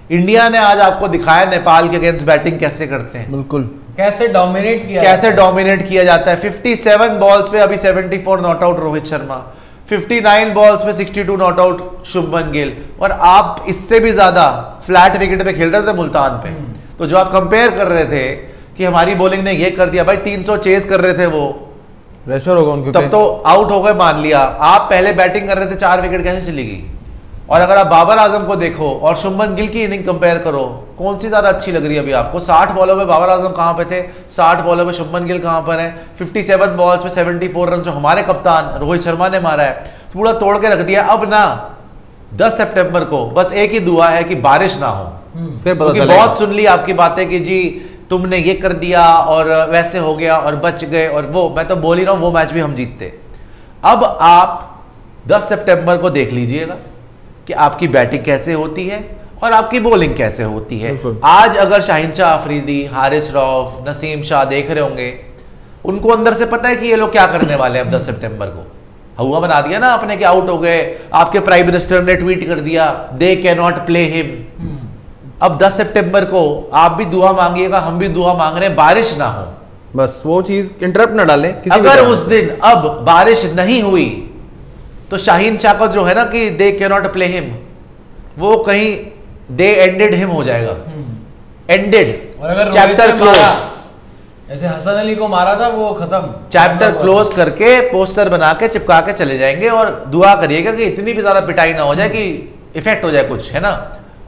India ने आज आपको दिखाया नेपाल के अगेंस्ट बैटिंग कैसे करते हैं, बिल्कुल कैसे डोमिनेट किया जाता है। 57 बॉल्स पे अभी 74 not out Rohit Sharma, 59 balls पे 62 नॉट आउट शुभमन गिल, और आप इससे भी ज्यादा फ्लैट विकेट पे खेल रहे थे मुल्तान पे। तो जो आप कंपेयर कर रहे थे कि हमारी बॉलिंग ने ये कर दिया, भाई 300 चेज कर रहे थे वो, प्रेशर होगा उनके, तब तो आउट हो गए मान लिया। आप पहले बैटिंग कर रहे थे, 4 विकेट कैसे चली गई। और अगर आप बाबर आजम को देखो और शुभमन गिल की इनिंग कंपेयर करो, कौन सी ज्यादा अच्छी लग रही है अभी आपको। 60 बॉलों में बाबर आजम कहां पे थे, 60 बॉलों में शुभमन गिल कहां पर है। 57 बॉल्स में 74 रन जो हमारे कप्तान रोहित शर्मा ने मारा है, पूरा तोड़ के रख दिया। अब ना 10 सितंबर को बस एक ही दुआ है कि बारिश ना हो। फिर बहुत सुन ली आपकी बातें कि जी तुमने ये कर दिया और वैसे हो गया और बच गए, और वो मैं तो बोल ही रहा हूं वो मैच भी हम जीतते। अब आप 10 सितंबर को देख लीजिएगा कि आपकी बैटिंग कैसे होती है और आपकी बॉलिंग कैसे होती है। आज अगर शाहीन शाह अफरीदी, हारिस रऊफ, नसीम शाह देख रहे होंगे, उनको अंदर से पता है कि ये लोग क्या करने वाले हैं। अब 10 सितंबर को हुआ बना दिया ना आपने कि आउट हो गए। आपके प्राइम मिनिस्टर ने ट्वीट कर दिया they can not play him. अब 10 सितंबर को आप भी दुआ मांगिएगा, हम भी दुआ मांग रहे हैं, बारिश ना हो, बस वो चीज इंटरप्ट ना डाले। अगर उस दिन अब बारिश नहीं हुई तो शाहीन शाह का जो है ना कि they can not play him, वो कहीं दे एंडेड हिम हो जाएगा, एंडेड, और अगर चैप्टर क्लोज, ऐसे हसन अली को मारा था वो खत्म, चैप्टर क्लोज करके पोस्टर बना के चिपका के चले जाएंगे। और दुआ करिएगा कि इतनी भी ज्यादा पिटाई ना हो जाए कि इफेक्ट हो जाए कुछ, है ना।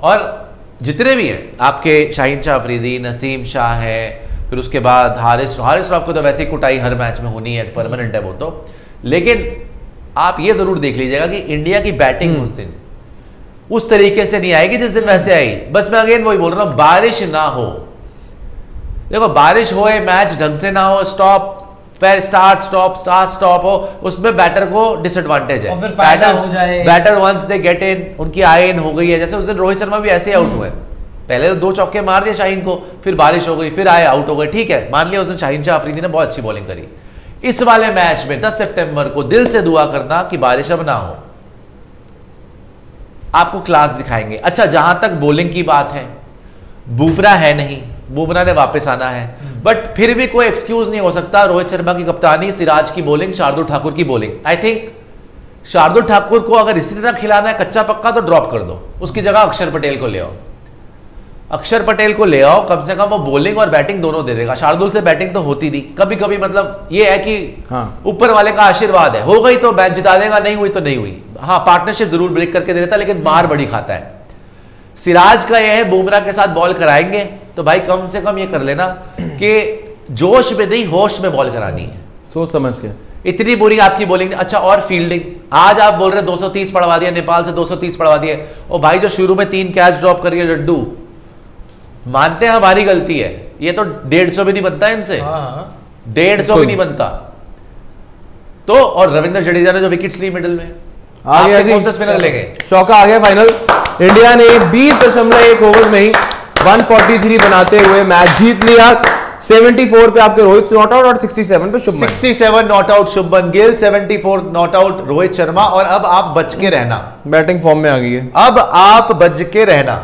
और जितने भी हैं आपके, शाहीन शाह अफरीदी, नसीम शाह है, फिर उसके बाद हारिस रऊफ को तो वैसे ही कुटाई हर मैच में होनी है, परमानेंट है वो तो। लेकिन आप ये जरूर देख लीजिएगा कि इंडिया की बैटिंग उस दिन उस तरीके से नहीं आएगी जिस दिन वैसे आई। बस मैं अगेन वही बोल रहा हूं, बारिश ना हो। देखो बारिश हो, मैच ढंग से ना हो, स्टॉप स्टार्ट स्टॉप हो, उसमें बैटर को डिसएडवांटेज है। और फिर फायदा हो जाए। Better once they get in, उनकी आई इन हो गई है। जैसे उस दिन रोहित शर्मा भी ऐसे ही आउट हुए, पहले तो 2 चौके मार दिए शाहीन को, फिर बारिश हो गई, फिर आए आउट हो गए। ठीक है, मान लिया उस दिन शाहीन शाह अफरीदी ने बहुत अच्छी बॉलिंग करी। इस वाले मैच में 10 सितंबर को दिल से दुआ करना कि बारिश अब ना हो, आपको क्लास दिखाएंगे। अच्छा, जहां तक बॉलिंग की बात है, बुमराह है नहीं, बुमराह ने वापस आना है, बट फिर भी कोई एक्सक्यूज नहीं हो सकता। रोहित शर्मा की कप्तानी, सिराज की बॉलिंग, शार्दुल ठाकुर की bowling. I think Shardul Thakur को अगर इसी तरह खिलाना है कच्चा पक्का तो ड्रॉप कर दो, उसकी जगह अक्षर पटेल को ले आओ। अक्षर पटेल को ले आओ, कम से कम वो बॉलिंग और बैटिंग दोनों दे देगा। शार्दुल से बैटिंग तो होती नहीं, कभी कभी मतलब ये है कि ऊपर वाले का आशीर्वाद है, हो गई तो मैच जिता देगा, नहीं हुई तो नहीं हुई। हाँ, पार्टनरशिप जरूर ब्रेक करके दे देता, लेकिन मार बड़ी खाता है। सिराज का यह है बुमराह के साथ बॉल कराएंगे तो भाई कम से कम ये कर लेना कि जोश में नहीं होश में बॉल करानी है, सोच समझ के। इतनी बुरी आपकी बॉलिंग। अच्छा, और फील्डिंग, आज आप बोल रहे 230 पड़वा दिया, नेपाल से 230 पड़वा दिए। और भाई जो शुरू में 3 कैच ड्रॉप करिए डड्डू, मानते हैं हमारी गलती है, ये तो 150 भी नहीं बनता इनसे, 150 भी नहीं बनता। तो और रविंद्र जडेजा ने जो विकेट्स ली मिडिल में, आ गया कौन सा स्पिनर ले गए, चौका आ गया फाइनल। इंडिया ने 20.1 ओवर में ही 143 बनाते हुए मैच जीत लिया। 74 पे आपके रोहित नॉट आउट और 67 पे Shubman, 67 not out Shubman Gill, 74 not out Rohit Sharma. और अब आप बच के रहना, बैटिंग फॉर्म में आ गई है। अब आप बच के रहना,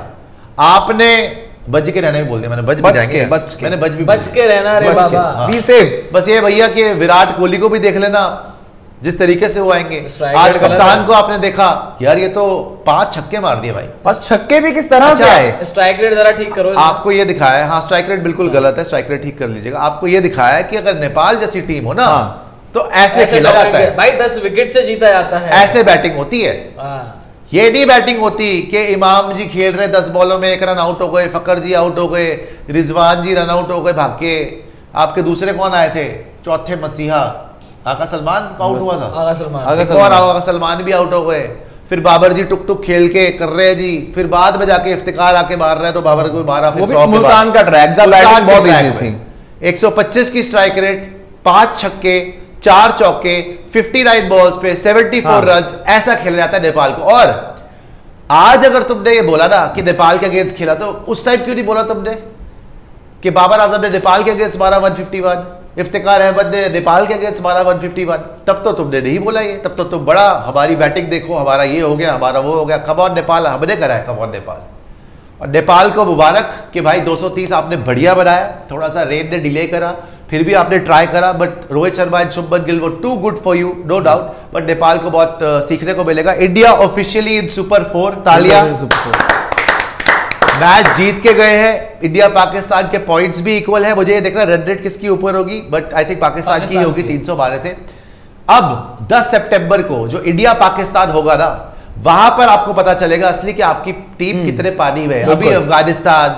आपने बच के रहना भी बोल दिया मैंने, बच भी जाएंगे, मैंने बच के रहना रे बाबा, बी सेफ। बस ये भैया कि विराट कोहली को भी देख लेना जिस तरीके से वो आएंगे। आज कप्तान को आपने देखा यार, ये तो 5 छक्के मार दिए भाई, बस छक्के भी किस तरह से आए। स्ट्राइक रेट जरा ठीक करो। आपको ये दिखाया है, हाँ स्ट्राइक रेट बिल्कुल गलत है, स्ट्राइक रेट ठीक कर लीजिएगा। आपको ये दिखाया है कि अगर नेपाल जैसी टीम हो ना तो ऐसे खेला जाता है भाई, 10 विकेट से जीता जाता है, ऐसे बैटिंग होती है। ये नहीं बैटिंग होती कि इमाम जी खेल रहे 10 बॉलों में 1 रन आउट हो गए, फकर जी आउट हो गए, रिजवान जी रन आउट हो गए भाग के। आपके दूसरे कौन आए थे, चौथे मसीहा आका सलमान आउट हुआ था, आगा सलमान भी आउट हो गए। फिर बाबर जी टुक टुक खेल के कर रहे हैं जी, फिर बाद में जाके इफ्तिकार आके मार रहे हैं तो बाबर को मारा, फिर 100 मुल्तान का ट्रैक बहुत इजी थी। 125 की स्ट्राइक रेट, 5 छक्के, 4 चौके, 59 बॉल्स पे 74 रन, ऐसा खेला जाता है नेपाल को। और आज अगर तुमने ये बोला ना कि नेपाल के अगेंस्ट खेला, तो उस टाइम क्यों नहीं बोला तुमने कि बाबर आजम ने नेपाल के अगेंस्ट मारा 151, इफ्तिकार अहमद ने नेपाल के अगेंस्ट मारा 151, तब तो तुमने नहीं बोला ये। तब तो तुम बड़ा हमारी बैटिंग देखो, हमारा ये हो गया, हमारा वो हो गया, कम ऑन नेपाल, हमने करा है कम ऑन नेपाल। और नेपाल को मुबारक कि भाई 230 आपने बढ़िया बनाया, थोड़ा सा रेन ने डिले करा, फिर भी आपने ट्राई करा, बट रोहित शर्मा एंड शुभमन गिल वो too good for you, no doubt, but Nepal को बहुत सीखने को मिलेगा। इंडिया ऑफिशियली इन सुपर 4, तालियां। मैच जीत के गए हैं। इंडिया पाकिस्तान के पॉइंट्स भी इक्वल है, मुझे ये देखना रन रेट किसकी ऊपर होगी, बट आई थिंक पाकिस्तान की होगी, 300 मारे थे। अब 10 सितंबर को जो इंडिया पाकिस्तान होगा ना, वहां पर आपको पता चलेगा असली कि आपकी टीम कितने पानी में है। अभी अफगानिस्तान,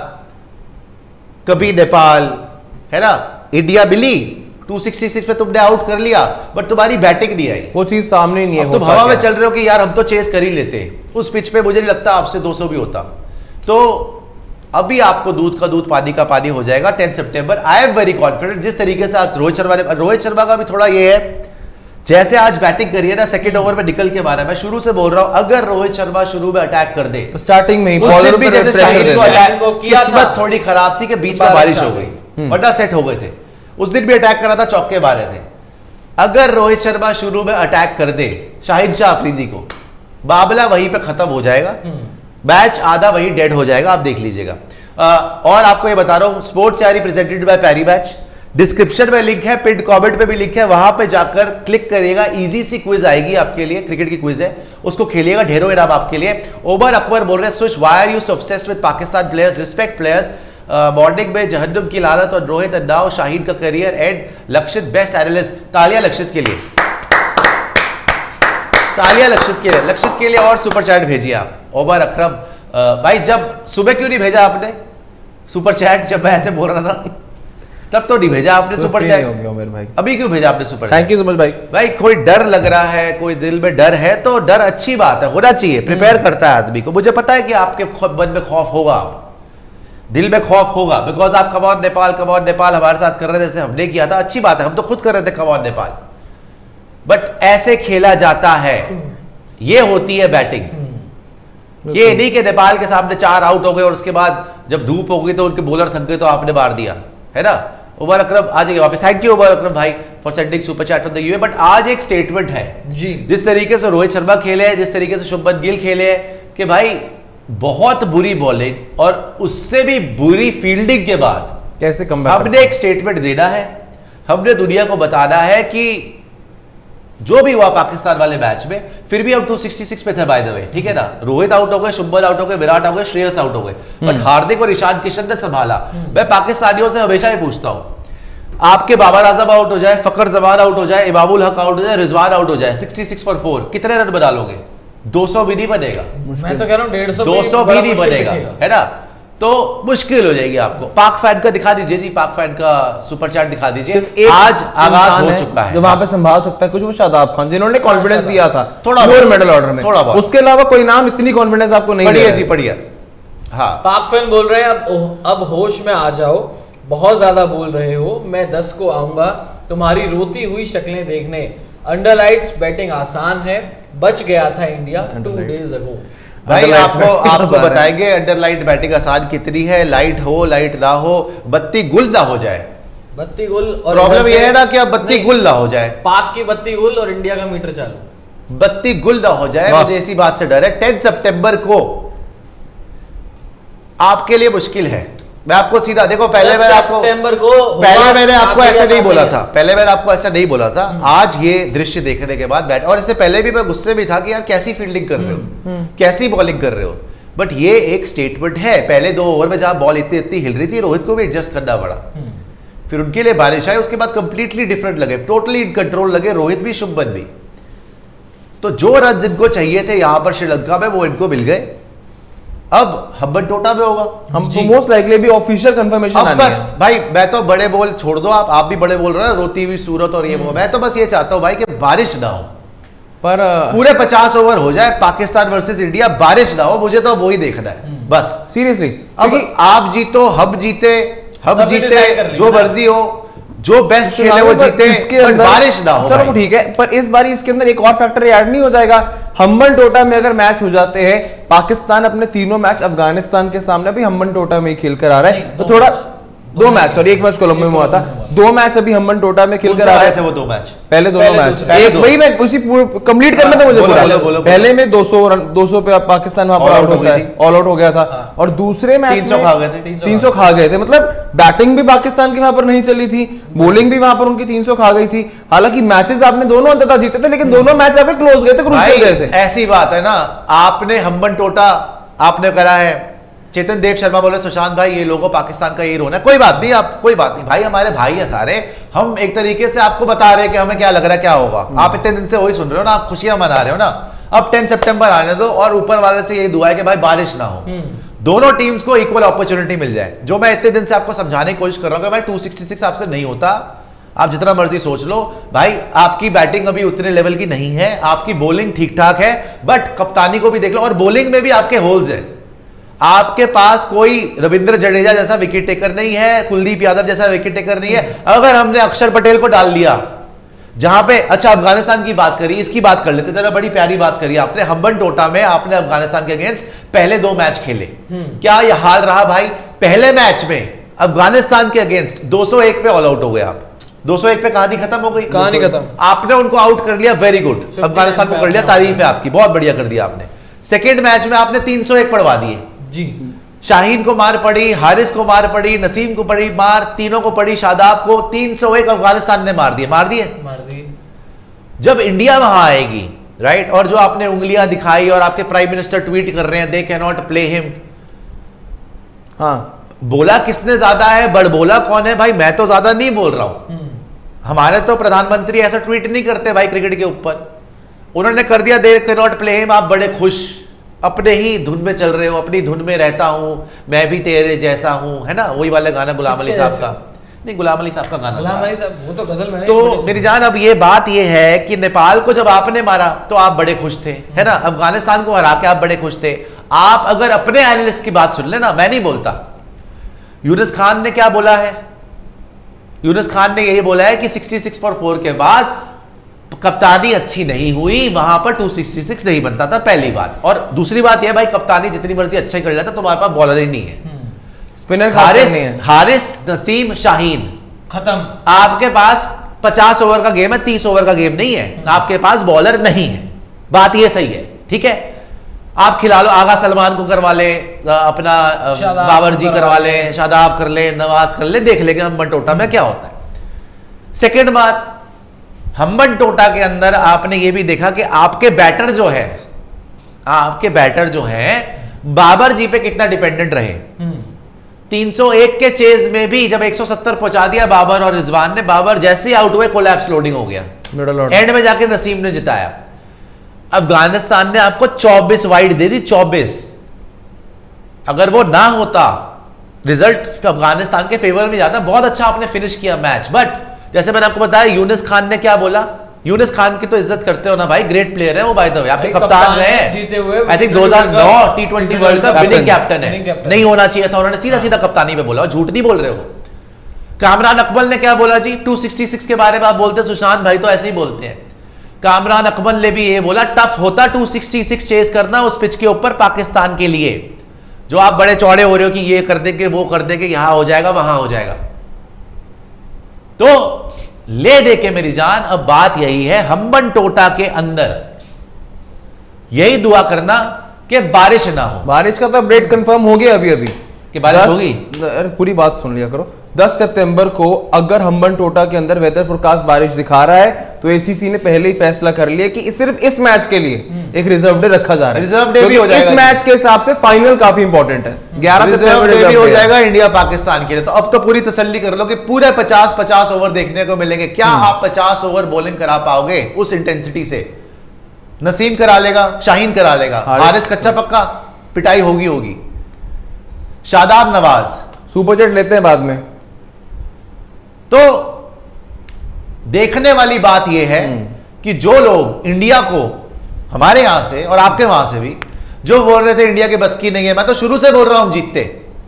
कभी नेपाल, है ना, इंडिया मिली 266 पे तुमने आउट कर लिया, बट तुम्हारी बैटिंग नहीं आई, वो चीज सामने नहीं है। तुम हवा में चल रहे हो कि यार हम तो चेस कर ही लेते, उस पिच पे मुझे नहीं लगता आपसे 200 भी होता। तो अभी आपको दूध का दूध पानी का पानी हो जाएगा 10 सितंबर। I am very confident. जिस तरीके से आज रोहित शर्मा का भी थोड़ा ये है, जैसे आज बैटिंग करी है ना, सेकंड ओवर में निकल के मारा। मैं शुरू से बोल रहा हूं, अगर रोहित शर्मा शुरू में अटैक कर दे तो स्टार्टिंग में ही भी जैसे शाहिद को अटैक किस्मत थोड़ी खराब थी कि बीच में बारिश हो गई, वरना सेट हो गए थे। उस दिन भी अटैक करा था, चौके मारे थे। अगर रोहित शर्मा शुरू में अटैक कर दे शाहिद शाह अफरीदी को, मामला वहीं पे खत्म हो जाएगा, मैच आधा वहीं डेड हो जाएगा, आप देख लीजिएगा। और आपको ये बता रहा हूं, sports Yaari presented by Parimatch, description में लिंक है, पिन कमेंट पे भी लिंक है, वहां पे जाकर क्लिक करिएगा। इजी सी क्विज आएगी आपके लिए, क्रिकेट की क्विज है, उसको खेलिएगा, ढेरों इनाम आपके लिए। ओमर अकबर बोल रहे हैं, switch why are you so obsessed with Pakistan players, respect players. Morning में जहन्नुम की लानत और रोहित एंड नाउ शाहीन का करियर एंड लक्षित बेस्ट एनालिस्ट। तालियां लक्षित के लिए, तालियां लक्षित के लिए, लक्षित के लिए और सुपर चैट भेजिए आप। ओमर अकरम भाई, जब सुबह क्यों नहीं भेजा आपने सुपर चैट? जब मैं ऐसे बोल रहा था तब तो नहीं भेजा आपने सुपर चैट, भाई अभी क्यों भेजा आपने super? Thank you so much भाई। भाई कोई डर लग रहा है, कोई दिल में डर है, तो डर अच्छी बात है, होना चाहिए, प्रिपेयर करता है आदमी को। मुझे पता है कि आपके मन में खौफ होगा, दिल में खौफ होगा, बिकॉज आप कम ऑन नेपाल हमारे साथ कर रहे थे, जैसे हमने किया था, अच्छी बात है, हम तो खुद कर रहे थे कम ऑन नेपाल, बट ऐसे खेला जाता है, ये होती है बैटिंग। ये नहीं कि नेपाल के सामने 4 आउट हो गए और उसके बाद जब धूप हो गई तो उनके बॉलर थक गए तो आपने मार दिया, है ना। उमर अकरम आ जाइए वापस, थैंक यू उमर अकरम भाई for sending super chat of the UAE. But आज एक स्टेटमेंट है जी, जिस तरीके से रोहित शर्मा खेले हैं, जिस तरीके से शुभमन गिल खेले हैं, कि भाई बहुत बुरी बॉलिंग और उससे भी बुरी फील्डिंग के बाद कैसे कम हमने एक स्टेटमेंट देना है, हमने दुनिया को बताना है कि जो भी हुआ पाकिस्तान वाले मैच में, फिर भी हम 266 पे थे बाय द वे, ठीक है ना। रोहित आउट हो गए, शुभमन आउट हो गए, विराट आउट हो गए, श्रेयस आउट हो गए, बट हार्दिक और ईशान किशन ने संभाला। मैं पाकिस्तानियों से हमेशा ही पूछता हूं, आपके बाबर आजम आउट हो जाए, फकर जमान आउट हो जाए, इमामुल हक आउट हो जाए, रिजवान आउट हो जाए, 66 for 4, कितने रन बना लोगे? 200 भी नहीं बनेगा, मैं तो कह रहा हूं 150 200 भी नहीं बनेगा, है ना। तो मुश्किल हो जाएगी आपको। पाक फैन का दिखा दीजिए जी, पाक फैन का सुपर चैट दिखा दीजिए। आज आगाज हो चुका है जो वहां पे संभाल सकता है कुछ, वो शादाब खान, जिन्होंने कॉन्फिडेंस दिया था थोड़ा मेडल ऑर्डर में, थोड़ा बहुत। उसके अलावा कोई नाम इतनी कॉन्फिडेंस आपको नहीं पढ़िए जी, पढ़िए। हाँ, पाक फैन बोल रहे हैं, अब होश में आ जाओ, बहुत ज्यादा बोल रहे हो, मैं 10 को आऊंगा तुम्हारी रोती हुई शक्लें देखने। अंडरलाइट्स बैटिंग आसान है, बच गया था इंडिया 2 days ago। भाई आपको बताएंगे अंडरलाइट बैटिंग आसान कितनी है। लाइट हो लाइट ना हो, बत्ती गुल ना हो जाए, बत्ती गुल। और प्रॉब्लम ये है ना कि अब बत्ती गुल ना हो जाए, पाक की बत्ती गुल और इंडिया का मीटर चालू, बत्ती गुल ना हो जाए। मुझे इसी बात से डर है। 10 सितंबर को आपके लिए मुश्किल है। मैं आपको सीधा देखो, पहले मैंने आपको ऐसा नहीं बोला था, पहले मैंने आपको ऐसा नहीं बोला था। आज ये दृश्य देखने के बाद बैट, और इससे पहले भी मैं गुस्से में था कि यार कैसी फील्डिंग कर रहे हो, कैसी बॉलिंग कर रहे हो, बट ये एक स्टेटमेंट है। पहले 2 ओवर में जहां बॉल इतनी इतनी हिल रही थी, रोहित को भी एडजस्ट करना पड़ा, फिर उनके लिए बारिश आई, उसके बाद कंप्लीटली डिफरेंट लगे, टोटली इन कंट्रोल लगे, रोहित भी शुभमन भी। तो जो रन इनको चाहिए थे यहां पर श्रीलंका में, वो इनको मिल गए। अब हब्बन टोटा में होगा, हम मोस्ट लाइकली भी ऑफिशियल कंफर्मेशन अब बस भाई, मैं तो बड़े बोल छोड़ दो, आप भी बड़े बोल रहे हो, रोती हुई सूरत और ये वो। मैं तो बस ये चाहता हूं भाई कि बारिश ना हो, पर पूरे 50 ओवर हो जाए पाकिस्तान वर्सेस इंडिया, बारिश ना हो, मुझे तो वो ही देखना है बस, सीरियसली। अब आप जीतो, हम जीते, जो मर्जी हो, जो बेस्ट खेले वो जीते, इसके अंदर बारिश ना हो। चलो ठीक है, पर इस बार इसके अंदर एक और फैक्टर ऐड नहीं हो जाएगा? हम्बन टोटा में अगर मैच हो जाते हैं, पाकिस्तान अपने तीनों मैच अफगानिस्तान के सामने भी हम्बन टोटा में ही खेल कर आ रहा है, तो थोड़ा 2 मैच और 1 मैच कोलंबो में हुआ था। 2 मैच अभी हम्बन टोटा में खेलकर आ रहे थे वो 2 मैच, पहले दोनों मैच एक वही मैं उसी कंप्लीट करना था मुझे पूरा। पहले में 200 पे पाकिस्तान वहां पर आउट होता है, ऑल आउट हो गया था, और दूसरे मैच 300 खा गए थे, 300 खा गए थे। मतलब बैटिंग भी पाकिस्तान की वहां पर नहीं चली थी, बॉलिंग भी वहां पर उनकी 300 खा गई थी। हालांकि मैचेस आपने दोनों अंततः जीते थे, लेकिन दोनों मैच आपके क्लोज गए थे, क्रूशियल गए थे। ऐसी बात है ना, आपने हम्बन टोटा आपने करा है, चेतन देव शर्मा बोले सुशांत भाई ये लोगों पाकिस्तान का ये रोना है, कोई बात नहीं, आप कोई बात नहीं भाई, हमारे भाई है सारे, हम एक तरीके से आपको बता रहे हैं कि हमें क्या लग रहा है क्या होगा। आप इतने दिन से वही सुन रहे हो ना, आप खुशियां मना रहे हो ना। अब 10 सितंबर आने दो और ऊपर वाले से यही दुआ है कि भाई बारिश ना हो, दोनों टीम्स को इक्वल अपॉर्चुनिटी मिल जाए। जो मैं इतने दिन से आपको समझाने की कोशिश कर रहा हूं कि भाई 266 आपसे नहीं होता, आप जितना मर्जी सोच लो भाई, आपकी बैटिंग अभी उतने लेवल की नहीं है, आपकी बॉलिंग ठीक ठाक है, बट कप्तानी को भी देख लो, और बॉलिंग में भी आपके होल्स है। आपके पास कोई रविंद्र जडेजा जैसा विकेट टेकर नहीं है, कुलदीप यादव जैसा विकेट टेकर नहीं है। अगर हमने अक्षर पटेल को डाल लिया जहां पे, अच्छा अफगानिस्तान की बात करी, इसकी बात कर लेते, जरा बड़ी प्यारी बात करी आपने, हम्बन टोटा में आपने अफगानिस्तान के अगेंस्ट पहले 2 मैच खेले, क्या यह हाल रहा भाई? पहले मैच में अफगानिस्तान के अगेंस्ट 201 पे ऑल आउट हो गए आप, 201 पे कहानी खत्म हो गई, कहानी खत्म, आपने उनको आउट कर लिया, वेरी गुड, अफगानिस्तान को कर लिया, तारीफ है आपकी, बहुत बढ़िया कर दिया आपने। सेकेंड मैच में आपने 301 पड़वा दिए जी, शाहीन को मार पड़ी, हारिस को मार पड़ी, नसीम को पड़ी मार, तीनों को पड़ी, शादाब को 301 अफगानिस्तान ने मार दिए। जब इंडिया वहां आएगी, राइट, और जो आपने उंगलियां दिखाई और आपके प्राइम मिनिस्टर ट्वीट कर रहे हैं they can not play him, हाँ, बोला किसने ज्यादा है, बड़बोला कौन है भाई? मैं तो ज्यादा नहीं बोल रहा हूं, हमारे तो प्रधानमंत्री ऐसा ट्वीट नहीं करते भाई क्रिकेट के ऊपर, उन्होंने कर दिया they can not play him, आप बड़े खुश, अपने ही धुन में चल रहे हो, अपनी धुन में रहता हूं, मैं भी तेरे जैसा हूं, है ना, वही वाला गाना गुलाम अली साहब का, नहीं गुलाम अली साहब का गाना, गुलाम अली साहब वो तो गजल में। तो मेरी जान, अब ये बात ये है कि नेपाल को जब आपने मारा तो आप बड़े खुश थे, है ना, अफगानिस्तान को हरा के आप बड़े खुश थे। आप अगर अपने एनालिस्ट की बात सुन लेना, मैं नहीं बोलता, यूनुस खान ने क्या बोला है? यूनुस खान ने यही बोला है कि 66 for 4 के बाद कप्तानी अच्छी नहीं हुई, वहां पर 266 नहीं बनता था, पहली बात। और दूसरी बात यह भाई, कप्तानी जितनी मर्जी अच्छा कर लेता, तुम्हारे पास बॉलर ही नहीं है, स्पिनर हारिस नसीम शाहीन खत्म, आपके पास 50 ओवर का गेम है, 30 ओवर का गेम नहीं है, आपके पास बॉलर नहीं है, बात ये सही है, ठीक है। आप खिला लो, आगा सलमान को करवा ले, अपना बाबर जी करवा ले, शादाब कर ले, नवाज कर ले, देख लेंगे हम्बन टोटा में क्या होता है। सेकेंड बात, हम्बन टोटा के अंदर आपने ये भी देखा कि आपके बैटर जो है बाबर जी पे कितना डिपेंडेंट रहे। 301 के चेज में भी जब 170 पहुंचा दिया बाबर और रिजवान ने, बाबर जैसे ही आउट हुए कोलैप्स लोडिंग हो गया, एंड में जाके नसीम ने जिताया। अफगानिस्तान ने आपको 24 वाइड दे दी, 24, अगर वो ना होता रिजल्ट अफगानिस्तान के फेवर में जाता। बहुत अच्छा आपने फिनिश किया मैच, बट जैसे मैंने आपको बताया यूनुस खान ने क्या बोला, यूनुस खान की तो इज्जत करते हो ना भाई, ग्रेट प्लेयर है वो, बाय द वे आपके कप्तान रहे हैं, जीते हुए I think 2009 T20 world cup winning captain है, नहीं होना चाहिए था, उन्होंने सीधा सीधा कप्तानी पे बोला, झूठ नहीं बोल रहे हो। कामरान अकमल ने क्या बोला जी, 266 के बारे में आप बोलते सुशांत भाई तो ऐसे ही बोलते हैं। कामरान अकमल ने भी ये बोला टफ होता 266 चेस करना उस पिच के ऊपर पाकिस्तान के लिए, जो आप बड़े चौड़े हो रहे हो कि ये कर देंगे वो कर देंगे, यहां हो जाएगा वहां हो जाएगा। तो ले दे के मेरी जान, अब बात यही है हम्बन टोटा के अंदर यही दुआ करना कि बारिश ना हो। बारिश का तो अपडेट कंफर्म हो गया अभी अभी कि बारिश होगी। पूरी बात सुन लिया करो। 10 सितंबर को अगर हम्बन टोटा के अंदर वेदर फोरकास्ट बारिश दिखा रहा है तो एसीसी ने पहले ही फैसला कर लिया कि सिर्फ इस मैच के लिए एक रिजर्व डे रखा जा रहा है। रिजर्व डे भी हो जाएगा इस मैच के हिसाब से फाइनल काफी इंपॉर्टेंट है। 11 सितंबर भी हो जाएगा इंडिया पाकिस्तान के लिए। तो अब तो पूरी तसल्ली कर लो कि पूरे 50 ओवर देखने को मिलेंगे। क्या आप 50 ओवर बॉलिंग करा पाओगे उस इंटेंसिटी से? नसीम करा लेगा, शाहीन करा लेगा, हारिस कच्चा पक्का, पिटाई होगी। शादाब, नवाज, सुपरजेट लेते हैं बाद में। तो देखने वाली बात यह है कि जो लोग इंडिया को हमारे यहां से और आपके वहां से भी जो बोल रहे थे इंडिया के बस की नहीं है, मैं तो शुरू से बोल रहा हूं जीतते,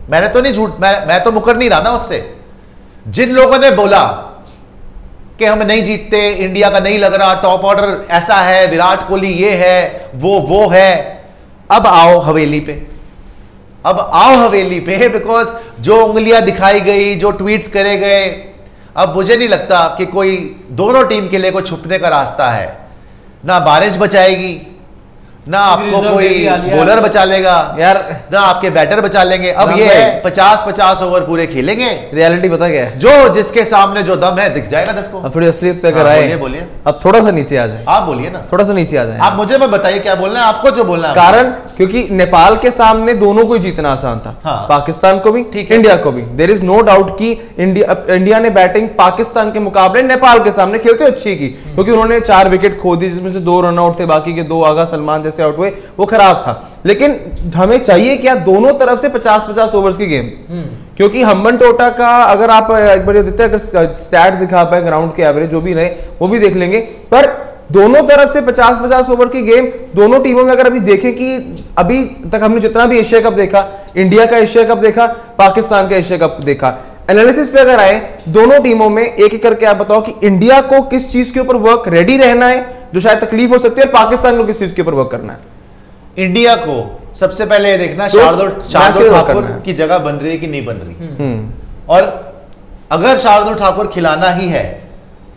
मैंने तो नहीं झूठ, मैं तो मुकर नहीं रहा ना उससे। जिन लोगों ने बोला कि हम नहीं जीतते, इंडिया का नहीं लग रहा, टॉप ऑर्डर ऐसा है, विराट कोहली ये है वो है, अब आओ हवेली पे, अब आओ हवेली पे, बिकॉज जो उंगलियां दिखाई गई, जो ट्वीट्स करे गए, अब मुझे नहीं लगता कि कोई दोनों टीम के लिए कोई छुपने का रास्ता है। ना बारिश बचाएगी, ना आपको कोई बॉलर बचा लेगा यार, ना आपके बैटर बचा लेंगे। अब ये है 50-50 ओवर पूरे खेलेंगे। रियलिटी पता क्या है, जो जिसके सामने जो दम है दिख जाएगा 10 को। अब थोड़ी असलियत पे अगर आए, बोलिए अब थोड़ा सा नीचे आ जाए। आप बोलिए ना, थोड़ा सा नीचे आ जाए। आप मुझे मैं बताइए क्या बोलना है आपको, जो बोलना है। कारण क्योंकि नेपाल के सामने दोनों को जीतना आसान था। हाँ। पाकिस्तान को भी, इंडिया को भी। देयर इज नो डाउट कि इंडिया ने बैटिंग पाकिस्तान के मुकाबले नेपाल के सामने खेलते अच्छी की, क्योंकि उन्होंने 4 विकेट खो दी, जिसमें से 2 रन आउट थे, बाकी के 2 आगा सलमान जैसे आउट हुए, वो खराब था। लेकिन हमें चाहिए क्या, दोनों तरफ से 50-50 ओवर्स की गेम। क्योंकि हम्बन टोटा का अगर आप एक बार देते हैं, अगर स्टैट्स दिखा पाए ग्राउंड के एवरेज जो भी रहे वो भी देख लेंगे, पर दोनों तरफ से 50-50 ओवर की गेम दोनों टीमों में। अगर अभी देखें कि अभी तक हमने जितना भी एशिया कप देखा, इंडिया का एशिया कप देखा, पाकिस्तान का एशिया कप देखा, एनालिसिस पे अगर आए दोनों टीमों में, एक एक करके आप बताओ कि इंडिया को किस चीज के ऊपर वर्क रेडी रहना है जो शायद तकलीफ हो सकती है, और पाकिस्तान को किस चीज के ऊपर वर्क करना है। इंडिया को सबसे पहले ये देखना शार्दुल ठाकुर की जगह बन रही है कि नहीं बन रही। और अगर शार्दुल ठाकुर खिलाना ही है,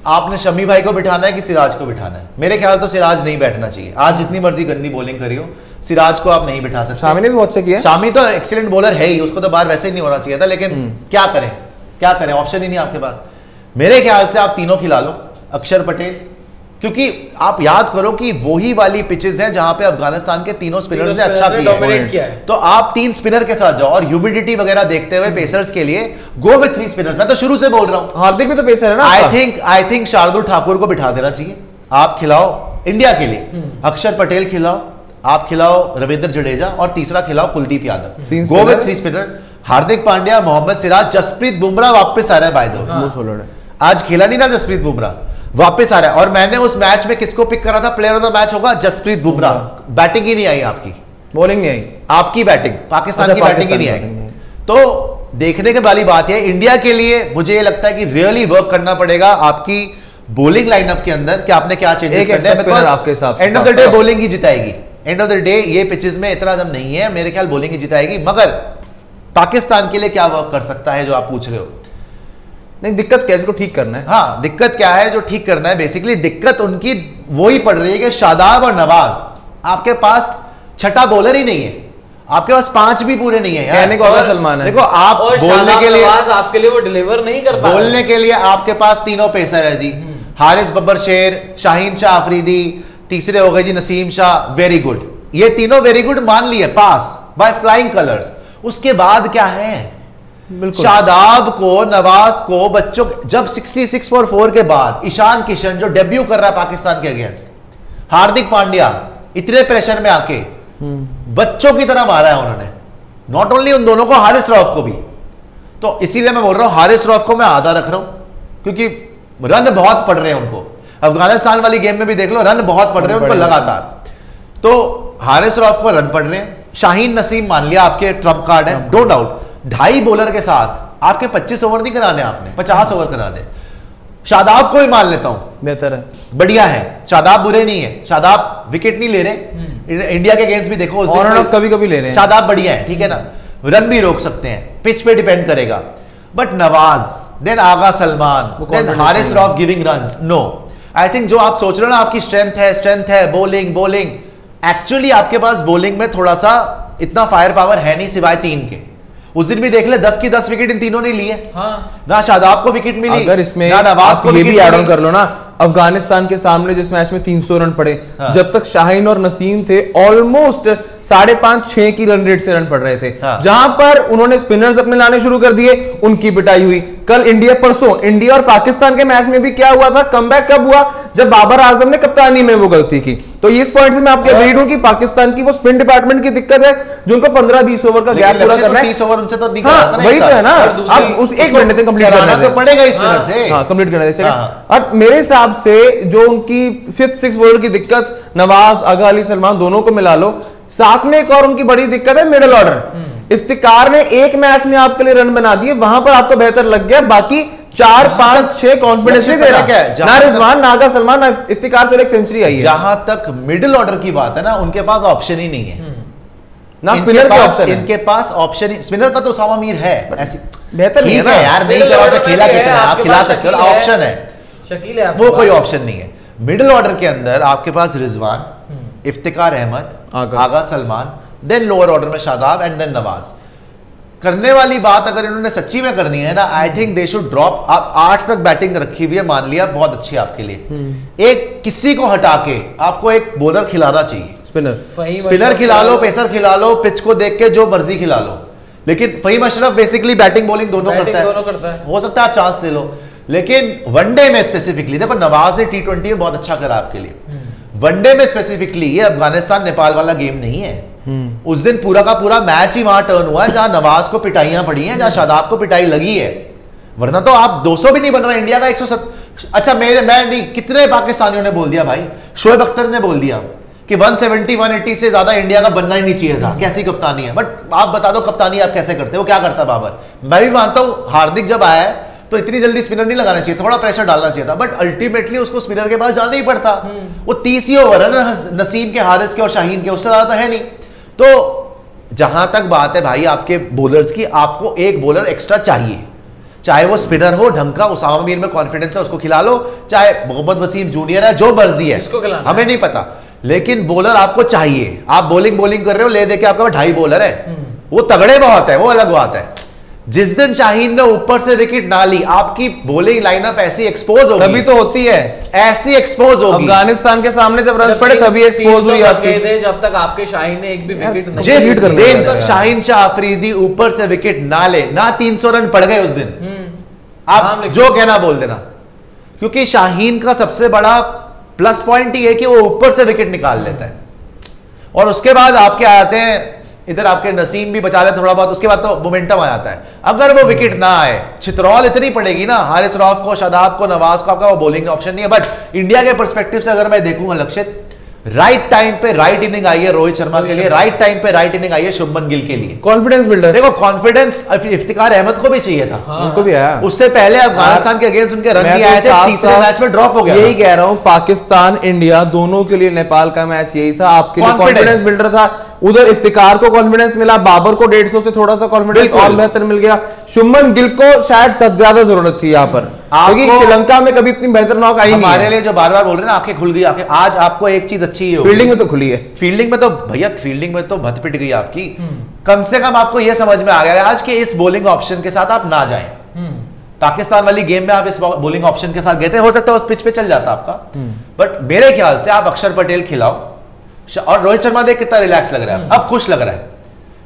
आपने शमी भाई को बिठाना है कि सिराज को बिठाना है। मेरे ख्याल तो सिराज नहीं बैठना चाहिए। आज जितनी मर्जी गंदी बॉलिंग करी हो, सिराज को आप नहीं बिठा सकते। शामी ने भी बहुत अच्छा किया। शामी तो एक्सीलेंट बॉलर है ही, उसको तो बाहर वैसे ही नहीं होना चाहिए था, लेकिन क्या करें, ऑप्शन ही नहीं आपके पास। मेरे ख्याल से आप तीनों खिला लो, अक्षर पटेल, क्योंकि आप याद करो कि वही वाली पिचेस हैं जहां पे अफगानिस्तान के तीनों स्पिनर्स ने अच्छा किया है। तो आप 3 स्पिनर के साथ जाओ, और ह्यूमिडिटी वगैरह देखते हुए पेसर्स के लिए गो विद 3 स्पिनर्स। मैं तो शुरू से बोल रहा हूं, हार्दिक भी तो पेसर है ना। आई थिंक शार्दुल ठाकुर को बिठा देना चाहिए। आप खिलाओ इंडिया के लिए, अक्षर पटेल खिलाओ, आप खिलाओ रविंद्र जडेजा, और तीसरा खिलाओ Kuldeep Yadav. Go with 3 spinners, Hardik Pandya, Mohammed Siraj, Jasprit Bumrah वापस आ रहा है। बाय द वे आज खेला नहीं ना जसप्रीत बुमराह, वापस आ रहा है। और मैंने उस मैच में किसको पिक करा था प्लेयर ऑफ द मैच होगा, जसप्रीत बुमराह। बैटिंग ही नहीं आई आपकी, बॉलिंग नहीं आई आपकी बैटिंग, पाकिस्तान की बैटिंग ही नहीं आई। तो देखने के वाली बात है, इंडिया के लिए मुझे ये लगता है कि रियली वर्क करना पड़ेगा आपकी बॉलिंग लाइनअप के अंदर कि आपने क्या चेंजेस करने हैं। End of the day bowling ही जिताएगी। एंड ऑफ द डे ये पिचेस में इतना दम नहीं है, मेरे ख्याल बॉलिंग ही जिताएगी। मगर पाकिस्तान के लिए क्या वर्क कर सकता है जो आप पूछ रहे हो? नहीं, दिक्कत क्या है, इसको ठीक करना है। हाँ, दिक्कत क्या है जो ठीक करना है? बेसिकली दिक्कत उनकी वही पड़ रही है कि शादाब और नवाज, आपके पास छठा बॉलर ही नहीं है, आपके पास 5 भी पूरे नहीं है यार। कहने को आगा सलमान है। देखो, आप बोलने के लिए आपके लिए वो डिलीवर नहीं कर पा, बोलने के लिए आपके पास तीनों पेसर है जी। हारिस बब्बर शेर, शाहीन शाह अफरीदी, तीसरे हो गए जी नसीम शाह, वेरी गुड। ये तीनों वेरी गुड मान लिए, पास बाय फ्लाइंग कलर्स। उसके बाद क्या है? शादाब को, नवाज को, बच्चों, जब 66 फॉर 4 के बाद ईशान किशन जो डेब्यू कर रहा है पाकिस्तान के अगेंस्ट, हार्दिक पांड्या इतने प्रेशर में आके बच्चों की तरह मारा है उन्होंने, नॉट ओनली उन दोनों को, हारिस रऊफ को भी। तो इसीलिए मैं बोल रहा हूं हारिस रऊफ को मैं आधा रख रहा हूं, क्योंकि रन बहुत पड़ रहे हैं उनको। अफगानिस्तान वाली गेम में भी देख लो, रन बहुत पड़ रहे हैं उनको लगातार। तो हारिस रऊफ को रन पड़ रहे हैं। शाहीन नसीम मान लिया आपके ट्रम्प कार्ड है, नो डाउट। 2.5 बॉलर के साथ आपके 25 ओवर नहीं कराने, आपने 50 ओवर कराने। शादाब को भी मान लेता हूं, बेहतर है, बढ़िया है, शादाब बुरे नहीं है। शादाब विकेट नहीं ले रहे, इंडिया के अगेंस्ट भी देखो कभी कभी ले रहे हैं, शादाब बढ़िया है, ठीक है ना, रन भी रोक सकते हैं, पिच पे डिपेंड करेगा। But Nawaz, then Agha Salman, then Haris Rauf giving runs, no. I think जो आप सोच रहे हो ना आपकी स्ट्रेंथ है बॉलिंग, एक्चुअली आपके पास बॉलिंग में थोड़ा सा इतना फायर पावर है नहीं, सिवाय 3 के। उस दिन भी देख ले 10 की 10 विकेट इन तीनों ने लिए। हाँ। ना शादाब को विकेट मिली, अगर इसमें ना नवाज को ये भी ऐड ऑन कर लो ना, अफगानिस्तान के सामने जिस मैच में 300 रन पड़े, हाँ। जब तक शाहीन और नसीम थे ऑलमोस्ट 5.5-6 की रन रेट से रन पड़ रहे थे, हाँ। जहां पर उन्होंने स्पिनर्स अपने लाने शुरू कर दिए, उनकी पिटाई हुई। कल परसों इंडिया और पाकिस्तान के मैच में भी क्या हुआ था, कमबैक कब हुआ, जब बाबर आजम ने कप्तानी में वो गलती की। तो इस पॉइंट से मैं आपके अग्रीड हूं कि पाकिस्तान की वो स्पिन डिपार्टमेंट की दिक्कत है, जो उनको 15-20 ओवर का गैप पूरा करना है। 30 ओवर उनसे तो नहीं हाँ, वही तो है ना, अब उस 1 मिनट में कंप्लीट करना तो पड़ेगा इस स्पिनर से, हाँ, कंप्लीट करना है। और मेरे हिसाब से जो उनकी 5th-6th बॉलर की दिक्कत, नवाज, आगा अली सलमान दोनों को मिला लो, साथ में एक और उनकी बड़ी दिक्कत है मिडिल ऑर्डर। इफ्तिकार ने एक मैच में आपके लिए रन बना दिए, वहां पर आपको बेहतर लग गया, बाकी 4-5-6 कॉन्फिडेंस नहीं दे रहा, ना रिजवान, ना आगा सलमान, ना इफ्तिकार से एक सेंचुरी आई है। जहां तक मिडिल ऑर्डर की बात है ना, उनके पास ऑप्शन ही नहीं है। ना स्पिनर का ऑप्शन है। इनके पास ऑप्शन, स्पिनर का तो उसामा मीर है, ऐसी बेहतर नहीं है ना यार, नहीं Middle करा order से खेला में कितना है, आप आपके खिला पास सकते हो, शकील है, ऑप्शन है, शकील है वो कोई ऑप्शन नहीं है। मिडिल ऑर्डर के अंदर आपके पास रिजवान, इफ्तिकार अहमद, आगा सलमान, देन लोअर ऑर्डर में शादाब एंड देन नवाज। करने वाली बात अगर इन्होंने सच्ची में करनी है ना, I think they should drop. आप 8 तक बैटिंग रखी हुई है, मान लिया, बहुत अच्छी है आपके लिए। एक किसी को हटा के आपको एक बॉलर खिलाना चाहिए, स्पिनर खिला लो, पेसर खिला लो, पिच को देख के जो मर्जी खिला लो। लेकिन Faheem Ashraf basically batting bowling दोनों करता है, हो सकता है आप चांस ले लो। लेकिन वनडे में स्पेसिफिकली देखो, नवाज ने T20 में बहुत अच्छा करा आपके लिए, वनडे में स्पेसिफिकली ये अफगानिस्तान नेपाल वाला गेम नहीं है। उस दिन पूरा का पूरा मैच ही वहां टर्न हुआ है जहां नवाज को पिटाइयां पड़ी हैं, जहां शादाब को पिटाई लगी है, वरना तो आप 200 भी नहीं बन रहा इंडिया का 170। अच्छा मैं नहीं, कितने पाकिस्तानियों ने बोल दिया भाई, शोएब अख्तर ने बोल दिया कि 170 180 से ज्यादा इंडिया का बनना ही नहीं चाहिए था, कैसी कप्तानी है। बट आप बता दो कप्तानी आप कैसे करते हो, क्या करता बाबर। मैं भी मानता हूं हार्दिक जब आया है तो इतनी जल्दी स्पिनर नहीं लगाना चाहिए, थोड़ा प्रेशर डालना चाहिए था, बट अल्टीमेटली उसको स्पिनर के पास जाना ही पड़ता। वो 30 ही ओवर है ना नसीम के, हारिस के और शाहीन के, उससे ज्यादा तो है नहीं। तो जहां तक बात है भाई आपके बॉलर्स की, आपको एक बॉलर एक्स्ट्रा चाहिए, चाहे वो स्पिनर हो ढंग का, उसामा मीर में कॉन्फिडेंस है उसको खिला लो, चाहे मोहम्मद वसीम जूनियर है, जो मर्जी है, हमें नहीं पता, लेकिन बॉलर आपको चाहिए। आप बॉलिंग कर रहे हो, ले देके आपके पास 2.5 बॉलर है, वो तगड़े बहुत है, वो अलग बात है। जिस दिन शाहीन ने ऊपर से विकेट ना ली, आपकी बॉलिंग लाइनअप ऐसी एक्सपोज होगी, तभी तो होती है, ऐसी एक्सपोज होगी। अफगानिस्तान के सामने जब रन पड़े तभी एक्सपोज हुई आपकी। जब तक आपके शाहीन ने एक भी विकेट नहीं, जिस दिन शाहीन शाह अफरीदी ऊपर से विकेट ना ले ना, 300 रन पड़ गए उस दिन, आप जो कहना बोल देना, क्योंकि शाहीन का सबसे बड़ा प्लस पॉइंट ही है कि वो ऊपर से विकेट निकाल लेता है। और उसके बाद आपके आते हैं इधर, आपके नसीम भी बचा ले थोड़ा बहुत, उसके बाद तो मोमेंटम आ जाता है। अगर वो विकेट ना आए, चित्रौल इतनी पड़ेगी ना, हारिस रऊफ को, शादाब को, नवाज को, आपका वो बॉलिंग ऑप्शन नहीं है। बट इंडिया के पर्सपेक्टिव से अगर मैं देखूंगा लक्षित, राइट टाइम पे राइट इनिंग आई है रोहित शर्मा के लिए, राइट टाइम पे राइट इनिंग आई है शुभमन गिल के लिए। कॉन्फिडेंस बिल्डर, देखो कॉन्फिडेंस इफ्तिकार अहमद को भी चाहिए था, उनको भी आया। उससे पहले अफगानिस्तान के अगेंस्ट उनके रन भी आए थे, तीसरे मैच में ड्रॉप हो गया। यही कह रहा हूं, पाकिस्तान इंडिया दोनों के लिए नेपाल का मैच यही था, आपके लिए कॉन्फिडेंस बिल्डर था। उधर इफ्तिकार को कॉन्फिडेंस मिला, बाबर को 150 से थोड़ा सा कॉन्फिडेंस और बेहतर मिल गया, शुभमन गिल को शायद सबसे ज्यादा जरूरत थी यहाँ पर, क्योंकि श्रीलंका में कभी इतनी बेहतर नॉक आई नहीं। हमारे लिए जो बार बार बोल रहे हैं ना, आंखें खुल गई आंखें। आज आपको एक चीज अच्छी है, फील्डिंग में तो खुली है, फील्डिंग में तो भैया, फील्डिंग में तो भत पिट गई आपकी। कम से कम आपको यह समझ में आ गया आज के इस बॉलिंग ऑप्शन के साथ आप ना जाएं। पाकिस्तान वाली गेम में आप इस बॉलिंग ऑप्शन के साथ गए थे, हो सकता है उस पिच पे चल जाता आपका, बट मेरे ख्याल से आप अक्षर पटेल खिलाओ, और रोहित शर्मा देख कितना रिलैक्स लग रहा है, अब खुश लग रहा है।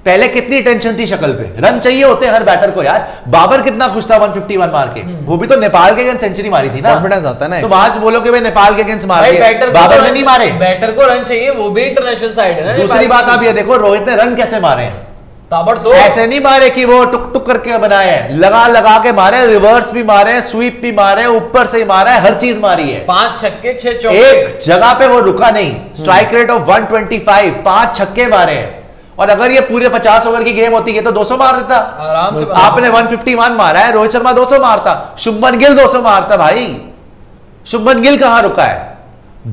पहले कितनी टेंशन थी शक्ल पे, रन चाहिए होते हर बैटर को यार। बाबर कितना खुश था 151 मार के, वो भी तो नेपाल के अगेंस्ट सेंचुरी मारी थी ना, कॉन्फिडेंस आता है ना। तो आज बोलो कि भाई नेपाल के अगेंस्ट मार के बाबर ने नहीं मारे, बैटर को रन चाहिए, वो भी इंटरनेशनल साइड है ना। दूसरी बात आप ये देखो, रोहित ने रन कैसे मारे हैं, ताबड़तोड़ ऐसे नहीं मारे कि वो टुक टुक करके बनाए हैं, लगा लगा के मारे, रिवर्स भी मारे, स्वीप भी मारे, ऊपर से ही मारा है, हर चीज मारी है। 5 छक्के 6 चौके, एक जगह पे वो रुका नहीं, स्ट्राइक रेट ऑफ 125, 5 छक्के मारे हैं। और अगर ये पूरे 50 ओवर की गेम होती है तो 200 मार देता आराम से। आपने 151 मारा है, रोहित शर्मा 200 मारता, शुभमन गिल 200 मारता। भाई शुभमन गिल कहां रुका है?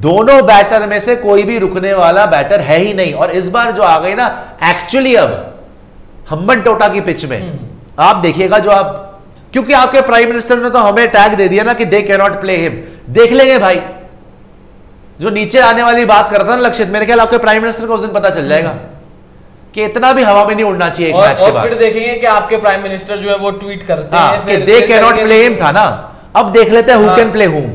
दोनों बैटर में से कोई भी रुकने वाला बैटर है ही नहीं। और इस बार जो आ गई ना, एक्चुअली अब हम्बन टोटा की पिच में आप देखिएगा, जो आप, क्योंकि आपके प्राइम मिनिस्टर ने तो हमें टैग दे दिया ना कि they can not play him, देख लेंगे भाई। जो नीचे आने वाली बात करता ना लक्षित, मेरे ख्याल आपके प्राइम मिनिस्टर को उस दिन पता चल जाएगा कि इतना भी हवा में नहीं उड़ना चाहिए एक मैच के बाद। फिर देखेंगे कि आपके प्राइम मिनिस्टर जो है वो ट्वीट करते हैं कि they can not play him था ना, अब देख लेते हैं हु कैन प्ले हुम।